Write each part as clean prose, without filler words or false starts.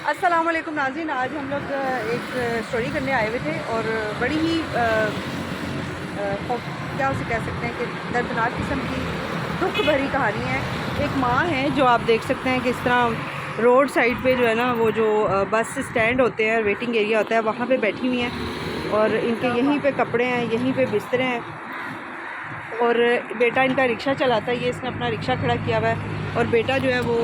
अस्सलाम वालेकुम नाज़रीन, आज हम लोग एक स्टोरी करने आए हुए थे और बड़ी ही क्या उसे कह सकते हैं कि दर्दनाक किस्म की दुख भरी कहानी है। एक माँ है जो आप देख सकते हैं कि इस तरह रोड साइड पे जो है ना, वो जो बस स्टैंड होते हैं, वेटिंग एरिया होता है, वहाँ पे बैठी हुई हैं और इनके यहीं पे कपड़े हैं, यहीं पे बिस्तरे हैं और बेटा इनका रिक्शा चलाता है। ये इसने अपना रिक्शा खड़ा किया हुआ है और बेटा जो है वो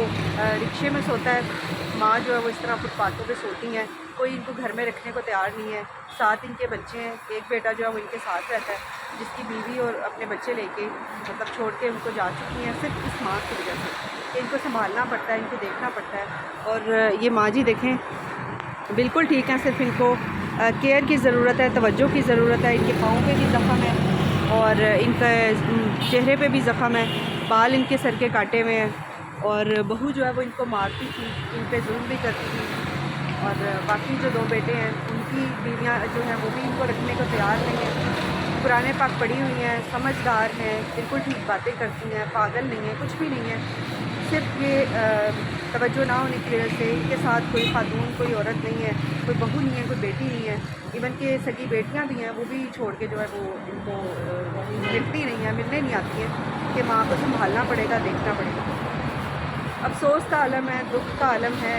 रिक्शे में सोता है। माँ जो है वो इस तरह फुटपाथों पे सोती हैं, कोई इनको घर में रखने को तैयार नहीं है। 7 इनके बच्चे हैं, एक बेटा जो है वो इनके साथ रहता है, जिसकी बीवी और अपने बच्चे लेके मतलब छोड़ के उनको जा चुकी हैं सिर्फ इस माँ की वजह से कि इनको संभालना पड़ता है, इनको देखना पड़ता है। और ये माँ जी देखें बिल्कुल ठीक है, सिर्फ इनको केयर की ज़रूरत है, तवज्जो की ज़रूरत है। इनके पाँव पे भी ज़ख़म है और इनके चेहरे पे भी ज़ख़म है, बाल इनके सर के काटे हुए हैं और बहू जो है वो इनको मारती थी, इन पे जुल्म भी करती थी। और बाकी जो 2 बेटे हैं उनकी बीवियां जो हैं वो भी इनको रखने को तैयार नहीं है। पुराने पाक पड़ी हुई हैं, समझदार हैं, बिल्कुल ठीक बातें करती हैं, पागल नहीं है, कुछ भी नहीं है। सिर्फ ये तवज्जो ना होने की वजह से इनके साथ कोई खातून, कोई औरत नहीं है, कोई बहू नहीं है, कोई बेटी नहीं है। इवन के सगी बेटियां भी हैं, वो भी छोड़ के जो है वो इनको मिलती नहीं है, मिलने नहीं आती हैं कि माँ को संभालना पड़ेगा, देखना पड़ेगा। अफ़सोस का आलम है, दुख का आलम है।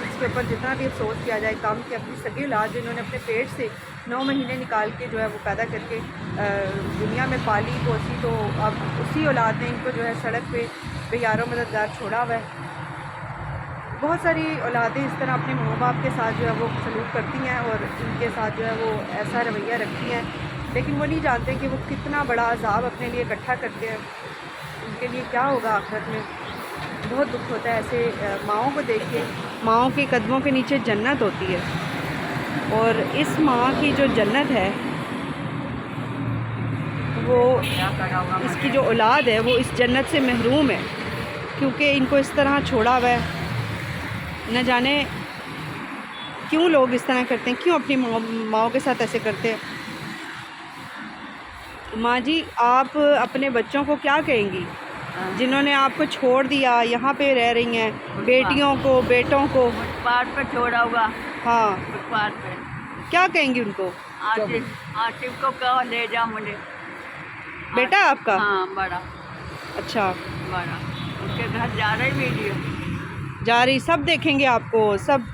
इसके ऊपर जितना भी अफसोस किया जाए कम, कि अपनी सगी औलाद जिन्होंने अपने पेट से 9 महीने निकाल के जो है वो पैदा करके दुनिया में पाली पोसी, तो अब उसी औलाद ने इनको जो है सड़क पे बेयारो मददगार छोड़ा हुआ है। बहुत सारी औलादें इस तरह अपने माँ बाप के साथ जो है वो सलूक करती हैं और इनके साथ जो है वो ऐसा रवैया रखती हैं, लेकिन वो नहीं जानते कि वो कितना बड़ा अज़ाब अपने लिए इकट्ठा करते हैं। उनके लिए क्या होगा आखिरत में। बहुत दुख होता है ऐसे माँओं को देख के। माँओं के कदमों के नीचे जन्नत होती है और इस माँ की जो जन्नत है वो, इसकी जो औलाद है वो इस जन्नत से महरूम है, क्योंकि इनको इस तरह छोड़ा हुआ है। न जाने क्यों लोग इस तरह करते हैं, क्यों अपनी माँओं के साथ ऐसे करते हैं। माँ जी, आप अपने बच्चों को क्या कहेंगी जिन्होंने आपको छोड़ दिया, यहाँ पे रह रही हैं, बेटियों को, बेटों को फुटपाथ पे छोड़ा हुआ। हाँ, फुटपाथ पे क्या कहेंगी उनको? आसिफ को कहो ले जा मुझे। बेटा आपका? हाँ, बड़ा। अच्छा, बड़ा उसके घर जा रही वीडियो। जा रही, सब देखेंगे आपको, सब।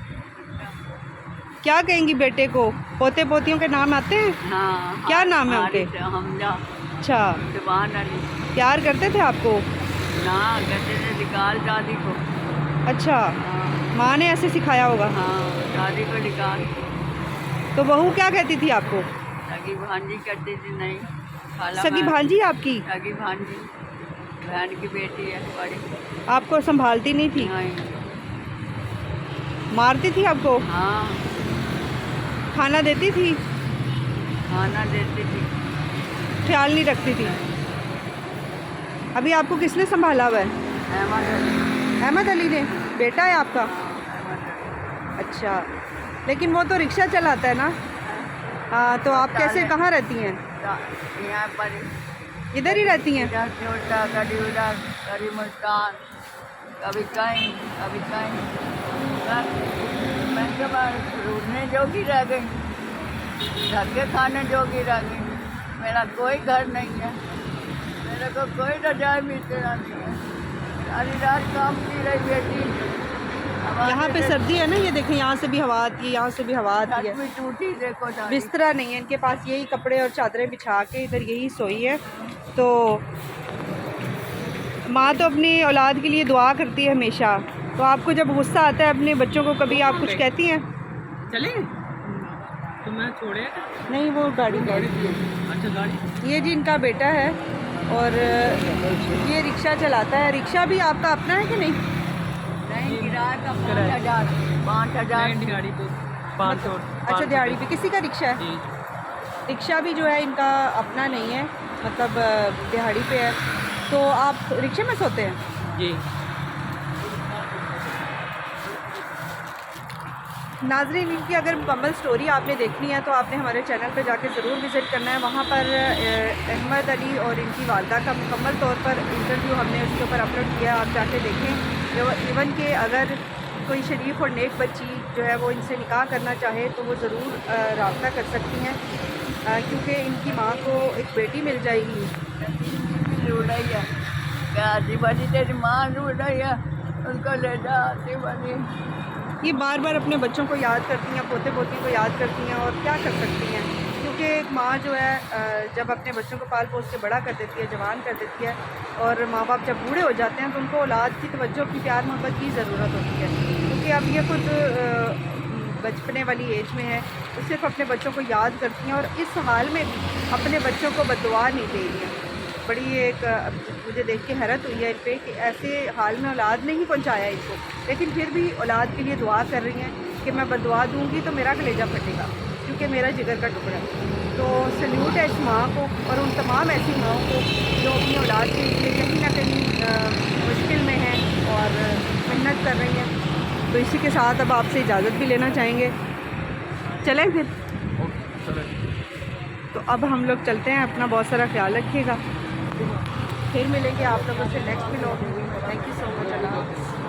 क्या कहेंगी बेटे को? पोते पोतियों के नाम आते हैं? हाँ। क्या नाम है उनके? हमजा। अच्छा, सुभान अली। प्यार करते थे आपको? ना कहते थे निकाल दादी को। अच्छा, हाँ। माँ ने ऐसे सिखाया होगा? हाँ, दादी को निकाल। तो बहू क्या कहती थी आपको? सगी भांजी करती थी। नहीं, सगी भांजी आपकी? सगी भांजी, बहन की बेटी है बड़ी। आपको संभालती नहीं थी? नहीं। मारती थी आपको? हाँ। खाना देती थी? खाना देती थी। ख्याल नहीं रखती थी? अभी आपको किसने संभाला हुआ है? अहमद अली। अहमद अली ने? बेटा है आपका? अच्छा, लेकिन वो तो रिक्शा चलाता है ना। हाँ, तो आप कैसे, कहाँ रहती हैं? यहाँ पर इधर ही रहती हैं? इधर से उल्टा, कभी उधर, कभी मुल्तान, कभी कहीं, कभी कहीं। मैं जब रूठने जोगी रह गई, घर के खाने जोगी रह गई। मेरा कोई घर नहीं है, मेरे को कोई रजाई मिलता नहीं है। सारी रात काम की रही बेटी। यहाँ पे सर्दी है ना, ये देखें, यहाँ से भी हवा आती है, यहाँ से भी हवा आती है। टूटी देखो, बिस्तरा नहीं है इनके पास, यही कपड़े और चादरें बिछा के इधर यही सोई है। तो माँ तो अपनी औलाद के लिए दुआ करती है हमेशा। तो आपको जब गुस्सा आता है अपने बच्चों को, कभी आप कुछ कहती हैं? चले तो मैं छोड़े नहीं, वो गाड़ी। अच्छा, गाड़ी। ये जी इनका बेटा है और ये रिक्शा चलाता है। रिक्शा भी आपका अपना है कि नहीं? नहीं, किराया का 5,000। 5,000 गाड़ी तो 500। अच्छा, दिहाड़ी पे किसी का रिक्शा है? जी। रिक्शा भी जो है इनका अपना नहीं है, मतलब दिहाड़ी पे है। तो आप रिक्शे में सोते हैं? जी। नाज़रीन, इनकी अगर मुकम्मल स्टोरी आपने देखनी है तो आपने हमारे चैनल पर जाके ज़रूर विज़िट करना है। वहाँ पर अहमद अली और इनकी वालदा का मुकम्मल तौर पर इंटरव्यू हमने उसके ऊपर अपलोड किया, आप जाके देखें। इवन के अगर कोई शरीफ और नेक बच्ची जो है वो इनसे निकाह करना चाहे तो वो ज़रूर राब्ता कर सकती हैं, क्योंकि इनकी माँ को एक बेटी मिल जाएगी। आती बड़ी तेरी माँ ढूंढाई है, उनको ले जा आती बड़ी। ये बार बार अपने बच्चों को याद करती हैं, पोते पोतियों को याद करती हैं, और क्या कर सकती हैं, क्योंकि एक माँ जो है जब अपने बच्चों को पाल पोस के बड़ा कर देती है, जवान कर देती है, और माँ बाप जब बूढ़े हो जाते हैं तो उनको औलाद की तवज्जो की, प्यार मोहब्बत की ज़रूरत होती है। क्योंकि अब ये खुद बचपने वाली एज में है, तो सिर्फ अपने बच्चों को याद करती हैं, और इस हाल में भी अपने बच्चों को बद्दुआ नहीं दे रही हैं। बड़ी एक मुझे देख के हैरत हुई है इन पर कि ऐसे हाल में औलाद नहीं पहुंचाया इनको, लेकिन फिर भी औलाद के लिए दुआ कर रही हैं कि मैं बद्दुआ दूंगी तो मेरा कलेजा फटेगा, क्योंकि मेरा जिगर का टुकड़ा है। तो सल्यूट है इस माँ को और उन तमाम ऐसी माँओं को जो अपनी औलाद के लिए कहीं ना कहीं मुश्किल में हैं और मेहनत कर रही हैं। तो इसी के साथ अब आपसे इजाज़त भी लेना चाहेंगे, चलें फिर? तो अब हम लोग चलते हैं, अपना बहुत सारा ख्याल रखिएगा, फिर मिलेंगे आप लोगों से नेक्स्ट व्लॉग में। Thank you so much. अल्लाह हाफ़िज़।